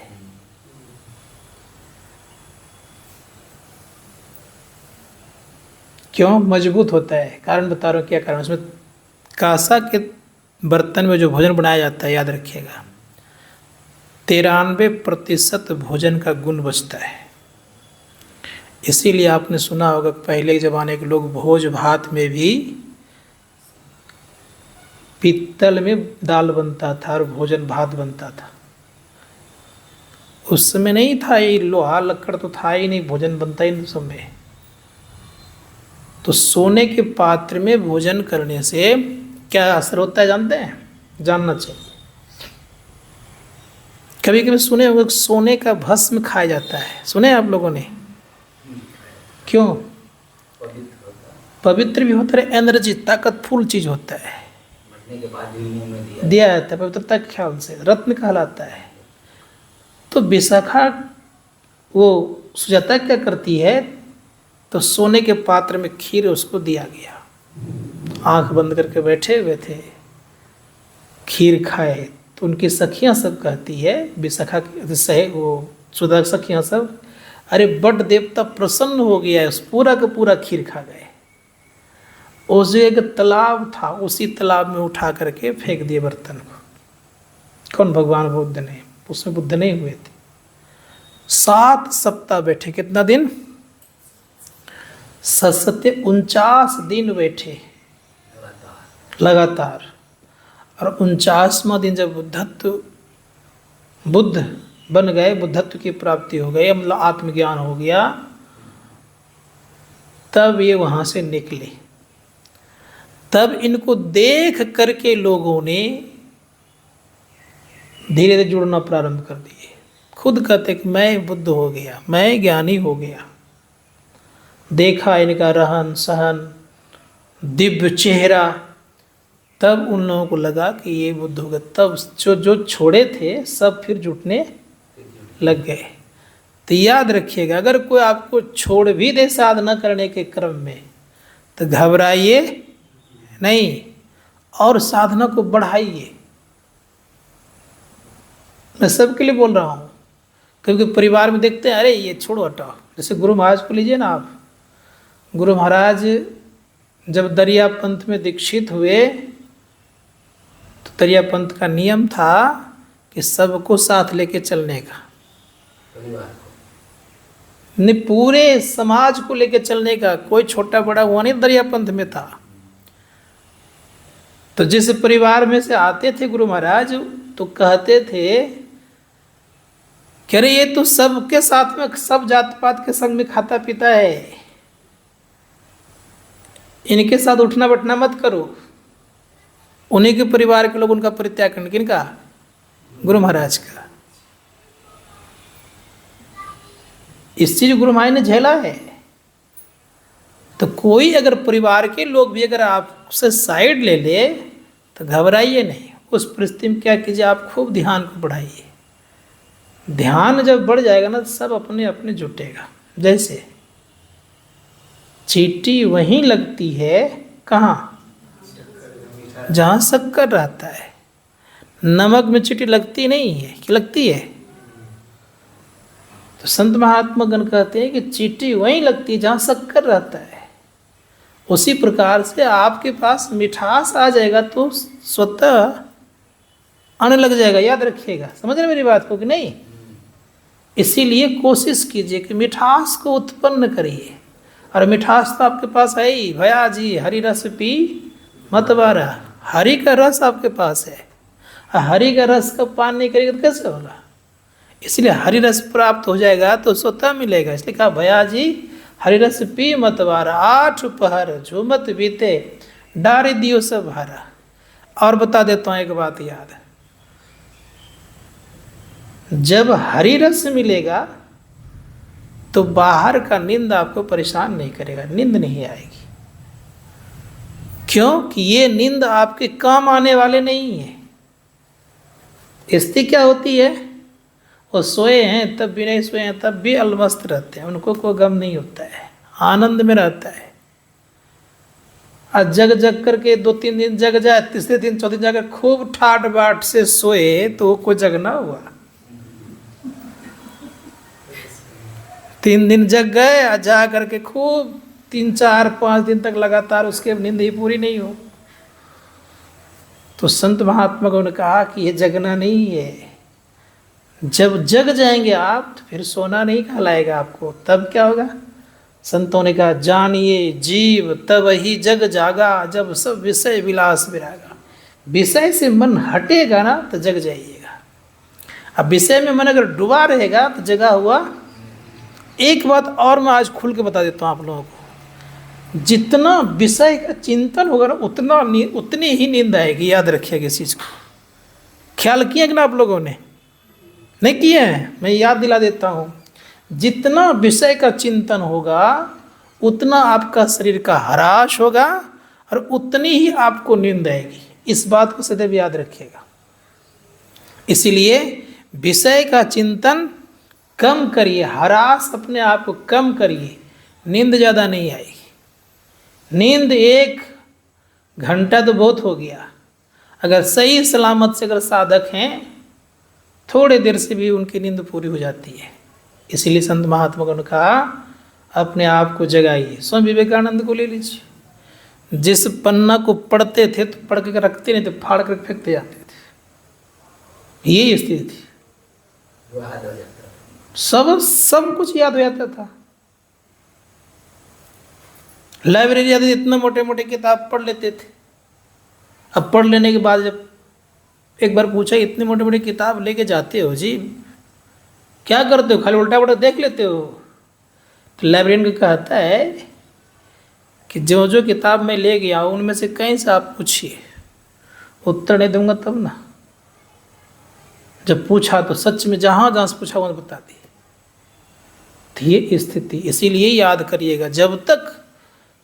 Speaker 1: क्यों? मजबूत होता है। कारण बता रहा हूँ क्या कारण। उसमें कांसा के बर्तन में जो भोजन बनाया जाता है, याद रखिएगा, 93% भोजन का गुण बचता है। इसीलिए आपने सुना होगा पहले के ज़माने के लोग भोज भात में भी पीतल में दाल बनता था और भोजन भात बनता था। उस समय नहीं था ये लोहा लक्कड़ तो था ही नहीं, भोजन बनता ही नहीं उस समय। तो सोने के पात्र में भोजन करने से क्या असर होता है जानते हैं? जानना चाहिए। कभी कभी सुने होंगे सोने का भस्म खाया जाता है, सुने आप लोगों ने? क्यों?
Speaker 2: पवित्र होता है,
Speaker 1: पवित्र भी होता है, एनर्जी ताकतफुल चीज होता है,
Speaker 2: मरने के बाद भी मुंह में
Speaker 1: दिया जाता है पवित्रता के ख्याल से, रत्न कहलाता है। तो विशाखा वो सुजाता क्या करती है, तो सोने के पात्र में खीर उसको दिया गया, आंख बंद करके बैठे हुए थे, खीर खाए। तो उनकी सखियां सब कहती है, विशाखा की सहे वो सुधा सखियां सब, अरे बट देवता प्रसन्न हो गया है, उस पूरा का पूरा खीर खा गए। उस जो एक तालाब था, उसी तालाब में उठा करके फेंक दिए बर्तन को। कौन? भगवान बुद्ध ने। उसमें बुद्ध नहीं हुए थे। 7 सप्ताह बैठे। कितना दिन? 49 दिन बैठे लगातार। और 49वां दिन जब बुद्ध बन गए, बुद्धत्व की प्राप्ति हो गई, मतलब आत्मज्ञान हो गया, तब ये वहाँ से निकले। तब इनको देख करके लोगों ने धीरे धीरे जुड़ना प्रारंभ कर दिए। खुद कहते कि मैं बुद्ध हो गया, मैं ज्ञानी हो गया। देखा इनका रहन सहन, दिव्य चेहरा, तब उन लोगों को लगा कि ये बुद्ध हो गए। तब जो छोड़े थे सब फिर जुटने लग गए। तो याद रखिएगा, अगर कोई आपको छोड़ भी दे साधना करने के क्रम में, तो घबराइए नहीं और साधना को बढ़ाइए। मैं सबके लिए बोल रहा हूँ, क्योंकि परिवार में देखते हैं, अरे ये छोड़ो हटाओ। जैसे गुरु महाराज को लीजिए ना आप। गुरु महाराज जब दरिया पंथ में दीक्षित हुए, तो दरिया पंथ का नियम था कि सबको साथ लेके चलने का,
Speaker 2: परिवार को
Speaker 1: नहीं पूरे समाज को लेके चलने का। कोई छोटा बड़ा हुआ नहीं दरिया पंथ में था। तो जिस परिवार में से आते थे गुरु महाराज, तो कहते थे कि अरे ये तो सबके साथ में, सब जात पात के संग में खाता पीता है, इनके साथ उठना बैठना मत करो। उन्हीं के परिवार के लोग उनका परित्याग करने, किनका? गुरु महाराज का। इस चीज गुरु महाराज ने झेला है। तो कोई अगर परिवार के लोग भी अगर आपसे साइड ले ले, तो घबराइए नहीं। उस परिस्थिति में क्या कीजिए, आप खूब ध्यान को बढ़ाइए। ध्यान जब बढ़ जाएगा ना, तो सब अपने अपने जुटेगा। जैसे चींटी वहीं लगती है, कहाँ? जहाँ शक्कर रहता है। नमक में चींटी लगती नहीं है कि लगती है? तो संत महात्मा गण कहते हैं कि चींटी वहीं लगती है जहाँ शक्कर रहता है। उसी प्रकार से आपके पास मिठास आ जाएगा तो स्वतः आने लग जाएगा। याद रखिएगा, समझ रहे मेरी बात को कि नहीं? इसीलिए कोशिश कीजिए कि मिठास को उत्पन्न करिए। और मिठास तो आपके पास है ही। भैया जी हरि रस पी मत बारा, हरि का रस आपके पास है। हरि का रस का पान नहीं करेगा तो कैसे होगा? इसलिए हरि रस प्राप्त हो जाएगा तो स्वतः मिलेगा। इसलिए कहा भैया जी हरि रस पी मत बारा, 8 पहर झूमत बीते, डारे दियो सब हरा। और बता देता हूँ एक बात याद, जब हरि रस मिलेगा तो बाहर का नींद आपको परेशान नहीं करेगा, नींद नहीं आएगी। क्यों? कि ये नींद आपके काम आने वाले नहीं है। स्थिति क्या होती है, वो सोए हैं तब भी नहीं सोए हैं तब भी अलमस्त रहते हैं, उनको कोई गम नहीं होता है, आनंद में रहता है। आज जग जग करके 2-3 दिन जग जाए, तीसरे दिन चौथे दिन जाकर खूब ठाट बाट से सोए तो कोई जगना हुआ। 3 दिन जग गए, जा करके खूब 3-4-5 दिन तक लगातार उसके नींद ही पूरी नहीं हो। तो संत महात्मा को ने कहा कि ये जगना नहीं है। जब जग जाएंगे आप तो फिर सोना नहीं कहलाएगा आपको। तब क्या होगा? संतों ने कहा, जानिए जीव तब ही जग जागा, जब सब विषय विलास विरागा। विषय से मन हटेगा ना तो जग जाइएगा। अब विषय में मन अगर डूबा रहेगा तो जगा हुआ। एक बात और मैं आज खुल के बता देता हूँ आप लोगों को, जितना विषय का चिंतन होगा ना उतनी ही नींद आएगी। याद रखिएगा इस चीज़ को। ख्याल किए कि ना आप लोगों ने? नहीं किए हैं? मैं याद दिला देता हूँ। जितना विषय का चिंतन होगा उतना आपका शरीर का ह्रास होगा और उतनी ही आपको नींद आएगी। इस बात को सदैव याद रखिएगा। इसीलिए विषय का चिंतन कम करिए, ह्रास अपने आप को कम करिए, नींद ज़्यादा नहीं आएगी। नींद 1 घंटा तो बहुत हो गया। अगर सही सलामत से अगर साधक हैं थोड़े देर से भी उनकी नींद पूरी हो जाती है। इसीलिए संत महात्मा ने कहा अपने आप को जगाइए। स्वामी विवेकानंद को ले लीजिए, जिस पन्ना को पढ़ते थे तो पढ़ के रखते नहीं थे, फाड़ कर फेंकते जाते थे। यही स्थिति थी। सब कुछ याद हो जाता था। लाइब्रेरी जाते थे, इतने मोटे मोटे किताब पढ़ लेते थे। अब पढ़ लेने के बाद जब एक बार पूछा, इतनी मोटी मोटी किताब लेके जाते हो जी, क्या करते हो? खाली उल्टा पुल्टा देख लेते हो? तो लाइब्रेरियन को कहता है कि जो जो किताब मैं ले गया उनमें से कहीं से आप पूछिए, उत्तर नहीं दूंगा तब ना। जब पूछा तो सच में जहाँ जहाँ से पूछा वहाँ बता दिए। तो ये स्थिति, इसीलिए याद करिएगा, जब तक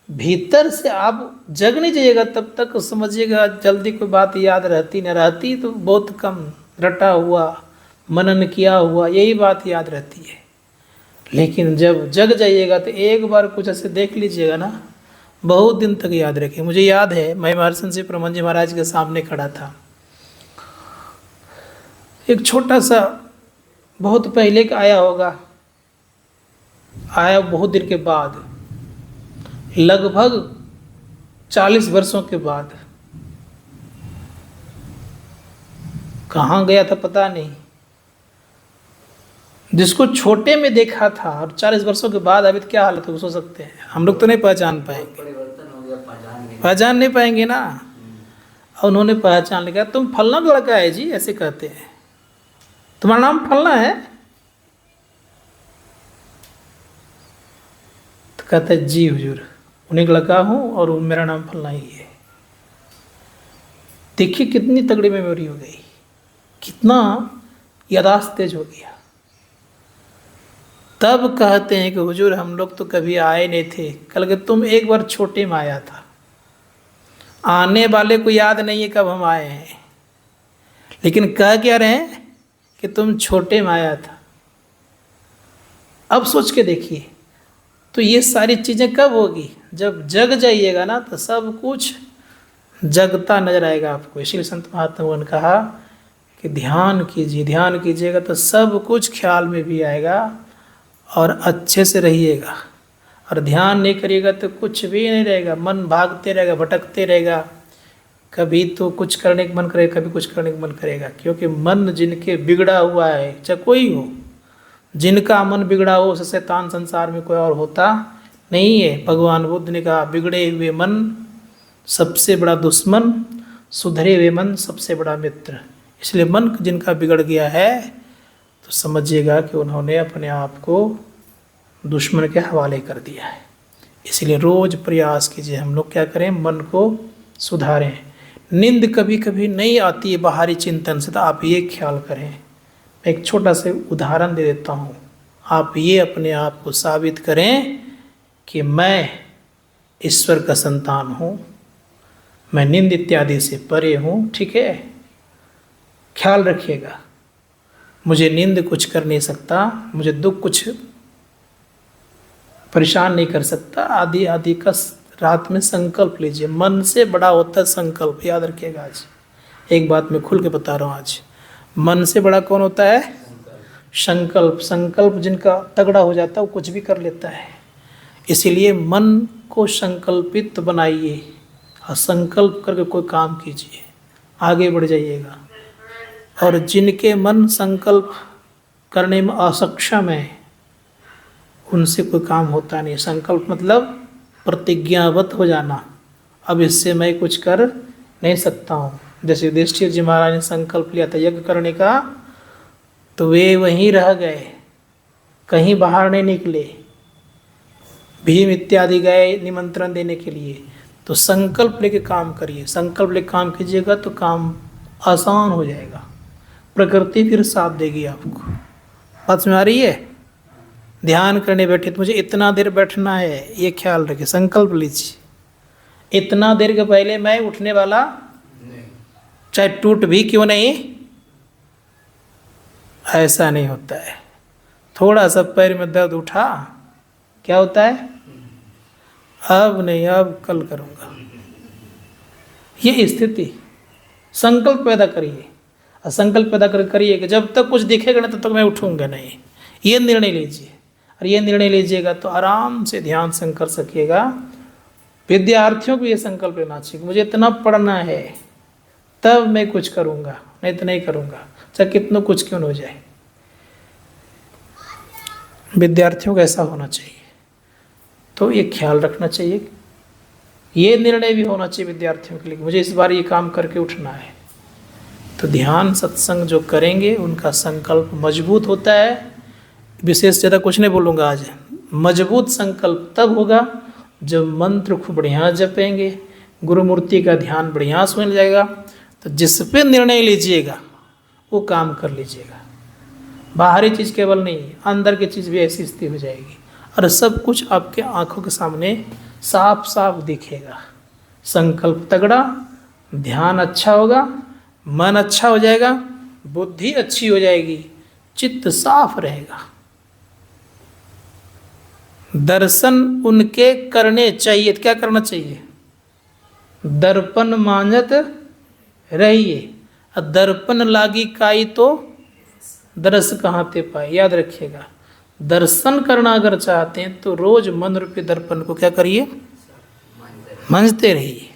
Speaker 1: भीतर से आप जग नहीं जाइएगा तब तक समझिएगा जल्दी कोई बात याद रहती न रहती तो बहुत कम, रटा हुआ मनन किया हुआ यही बात याद रहती है। लेकिन जब जग जाइएगा तो एक बार कुछ ऐसे देख लीजिएगा ना, बहुत दिन तक याद रखें। मुझे याद है मैं महर्षि श्री परमहंस जी महाराज के सामने खड़ा था। एक छोटा सा, बहुत पहले का आया होगा, आया बहुत दिन के बाद, लगभग 40 वर्षों के बाद। कहाँ गया था पता नहीं। जिसको छोटे में देखा था और 40 वर्षों के बाद अभी तो क्या हालत हो सकते हैं, हम लोग तो नहीं पहचान पाएंगे। पहचान नहीं पाएंगे ना। और उन्होंने पहचान लिया, तुम फलना लड़का है जी, ऐसे कहते हैं, तुम्हारा नाम फलना है? तो कहते हैं जी हुजूर, उन्हीं का लड़का हूँ और मेरा नाम फलना ही है। देखिए कितनी तगड़ी मेमोरी हो गई, कितना यादाश्त तेज हो गया। तब कहते हैं कि हुजूर हम लोग तो कभी आए नहीं थे। कल के तुम एक बार छोटे में आया था, आने वाले को याद नहीं है कब हम आए हैं, लेकिन कह क्या रहे हैं कि तुम छोटे में आया था। अब सोच के देखिए, तो ये सारी चीज़ें कब होगी? जब जग जाइएगा ना तो सब कुछ जगता नजर आएगा आपको। इसलिए संत महात्मा ने कहा कि ध्यान कीजिए, ध्यान कीजिएगा तो सब कुछ ख्याल में भी आएगा और अच्छे से रहिएगा। और ध्यान नहीं करिएगा तो कुछ भी नहीं रहेगा, मन भागते रहेगा, भटकते रहेगा। कभी तो कुछ करने का मन करेगा, कभी कुछ करने का मन करेगा। क्योंकि मन जिनके बिगड़ा हुआ है, चाहे कोई हो, जिनका मन बिगड़ा हो उससे शैतान संसार में कोई और होता नहीं है। भगवान बुद्ध ने कहा बिगड़े हुए मन सबसे बड़ा दुश्मन, सुधरे हुए मन सबसे बड़ा मित्र। इसलिए मन जिनका बिगड़ गया है तो समझिएगा कि उन्होंने अपने आप को दुश्मन के हवाले कर दिया है। इसलिए रोज़ प्रयास कीजिए हम लोग क्या करें, मन को सुधारें। नींद कभी कभी नहीं आती है बाहरी चिंतन से, तो आप ये ख्याल करें। मैं एक छोटा सा उदाहरण दे देता हूँ, आप ये अपने आप को साबित करें कि मैं ईश्वर का संतान हूँ, मैं नींद इत्यादि से परे हूँ। ठीक है, ख्याल रखिएगा, मुझे नींद कुछ कर नहीं सकता, मुझे दुख कुछ परेशान नहीं कर सकता। आदि आदि का रात में संकल्प लीजिए। मन से बड़ा होता है संकल्प, याद रखिएगा। आज एक बात मैं खुल के बता रहा हूँ, आज मन से बड़ा कौन होता है? संकल्प। संकल्प जिनका तगड़ा हो जाता है वो कुछ भी कर लेता है। इसीलिए मन को संकल्पित बनाइए और संकल्प करके कोई काम कीजिए, आगे बढ़ जाइएगा। और जिनके मन संकल्प करने में असक्षम है उनसे कोई काम होता नहीं। संकल्प मतलब प्रतिज्ञाबद्ध हो जाना, अब इससे मैं कुछ कर नहीं सकता हूँ। जैसे युधिष्ठिर जी महाराज ने संकल्प लिया था यज्ञ करने का, तो वे वहीं रह गए, कहीं बाहर नहीं निकले। भीम इत्यादि गए निमंत्रण देने के लिए। तो संकल्प लेके काम करिए, संकल्प लेके काम कीजिएगा तो काम आसान हो जाएगा, प्रकृति फिर साथ देगी आपको। बात समझ आ रही है? ध्यान करने बैठे तो मुझे इतना देर बैठना है, ये ख्याल रखिए, संकल्प लीजिए। इतना देर के पहले मैं उठने वाला चाहे टूट भी क्यों नहीं, ऐसा नहीं होता है। थोड़ा सा पैर में दर्द उठा, क्या होता है? अब नहीं, अब कल करूँगा। ये स्थिति, संकल्प पैदा करिए। और संकल्प पैदा करिए कि जब तक कुछ दिखेगा ना तब तक मैं उठूँगा नहीं, ये निर्णय लीजिए। और ये निर्णय लीजिएगा तो आराम से ध्यान से कर सकिएगा। विद्यार्थियों को ये संकल्प लेना चाहिए, मुझे इतना पढ़ना है तब मैं कुछ करूँगा, नहीं तो नहीं करूँगा, चाहे कितना कुछ क्यों न हो जाए। विद्यार्थियों को ऐसा होना चाहिए। तो ये ख्याल रखना चाहिए, ये निर्णय भी होना चाहिए विद्यार्थियों के लिए, मुझे इस बार ये काम करके उठना है। तो ध्यान सत्संग जो करेंगे उनका संकल्प मजबूत होता है। विशेष ज़्यादा कुछ नहीं बोलूँगा आज। मजबूत संकल्प तब होगा जब मंत्र खूब बढ़िया जपेंगे, गुरुमूर्ति का ध्यान बढ़िया सुन जाएगा, तो जिस पे निर्णय लीजिएगा वो काम कर लीजिएगा। बाहरी चीज़ केवल नहीं, अंदर की चीज़ भी ऐसी स्थिति हो जाएगी और सब कुछ आपके आंखों के सामने साफ साफ दिखेगा। संकल्प तगड़ा, ध्यान अच्छा होगा, मन अच्छा हो जाएगा, बुद्धि अच्छी हो जाएगी, चित्त साफ रहेगा। दर्शन उनके करने चाहिए। क्या करना चाहिए? दर्पण मांझत रहिए, दर्पण लागी काई तो दर्श कहाँ ते पाए। याद रखिएगा, दर्शन करना अगर चाहते हैं तो रोज मन रूपी दर्पण को क्या करिए? मंजते रहिए।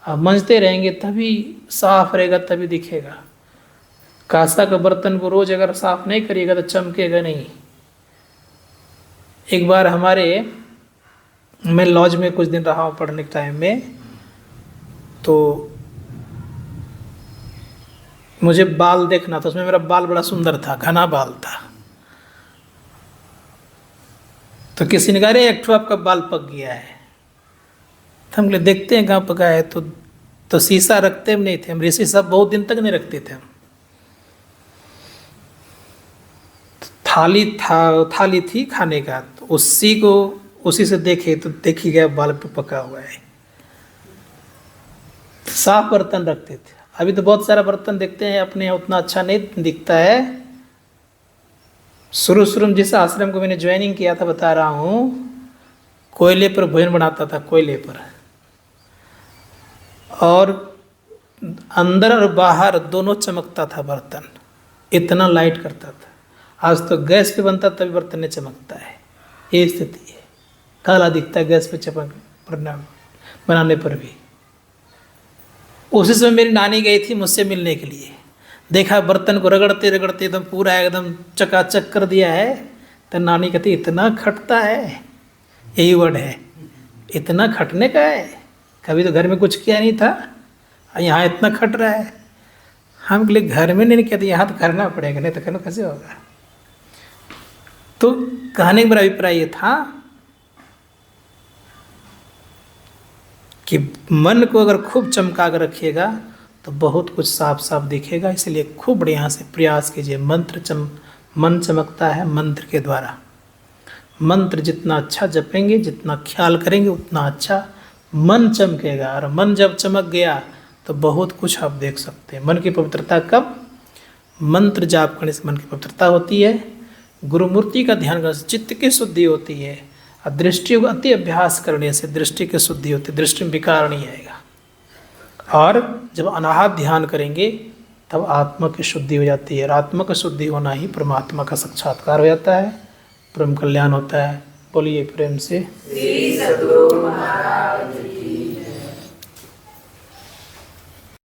Speaker 1: अब मंजते रहेंगे तभी साफ रहेगा, तभी दिखेगा। कांसा का बर्तन को रोज अगर साफ नहीं करिएगा तो चमकेगा नहीं। एक बार मैं लॉज में कुछ दिन रहा हूँ पढ़ने के टाइम में, तो मुझे बाल देखना था। उसमें मेरा बाल बड़ा सुंदर था, घना बाल था। तो किसी ने कहा अरे एक ठो आपका बाल पक गया है। तो हम देखते हैं कहाँ पका है। तो शीशा रखते हम नहीं थे, हम शीशा बहुत दिन तक नहीं रखते थे हम। थाली थी खाने का, तो उसी से देखे तो देख ही गया बाल पे पका हुआ है। साफ बर्तन रखते थे। अभी तो बहुत सारा बर्तन देखते हैं अपने यहाँ, उतना अच्छा नहीं दिखता है। शुरू में जिस आश्रम को मैंने ज्वाइनिंग किया था बता रहा हूँ, कोयले पर भोजन बनाता था, कोयले पर, और अंदर और बाहर दोनों चमकता था बर्तन, इतना लाइट करता था। आज तो गैस पे बनता तभी बर्तन नहीं चमकता है। ये स्थिति है, काला दिखता है गैस पे चमक बनाने पर भी। उसी समय मेरी नानी गई थी मुझसे मिलने के लिए, देखा बर्तन को रगड़ते रगड़ते एकदम पूरा एकदम चकाचक कर दिया है। तो नानी कहती इतना खटता है, यही वर्ड है, इतना खटने का है, कभी तो घर में कुछ किया नहीं था, यहाँ इतना खट रहा है। हम लिए घर में नहीं कहते, यहाँ तो करना पड़ेगा, नहीं तो कहना कैसे होगा। तो कहने का मेरा अभिप्राय ये था कि मन को अगर खूब चमका कर रखिएगा तो बहुत कुछ साफ साफ दिखेगा। इसलिए खूब बढ़िया से प्रयास कीजिए। मन चमकता है मंत्र के द्वारा। मंत्र जितना अच्छा जपेंगे, जितना ख्याल करेंगे, उतना अच्छा मन चमकेगा। और मन जब चमक गया तो बहुत कुछ आप देख सकते हैं। मन की पवित्रता कब? मंत्र जाप करने से मन की पवित्रता होती है, गुरुमूर्ति का ध्यान करने से चित्त की शुद्धि होती है, और दृष्टि को अति अभ्यास करने से दृष्टि की शुद्धि होती है, दृष्टि में विकार नहीं आएगा। और जब अनाहत ध्यान करेंगे तब आत्मा की शुद्धि हो जाती है, और आत्मा की शुद्धि होना ही परमात्मा का साक्षात्कार हो जाता है, परम कल्याण होता है। बोलिए प्रेम से।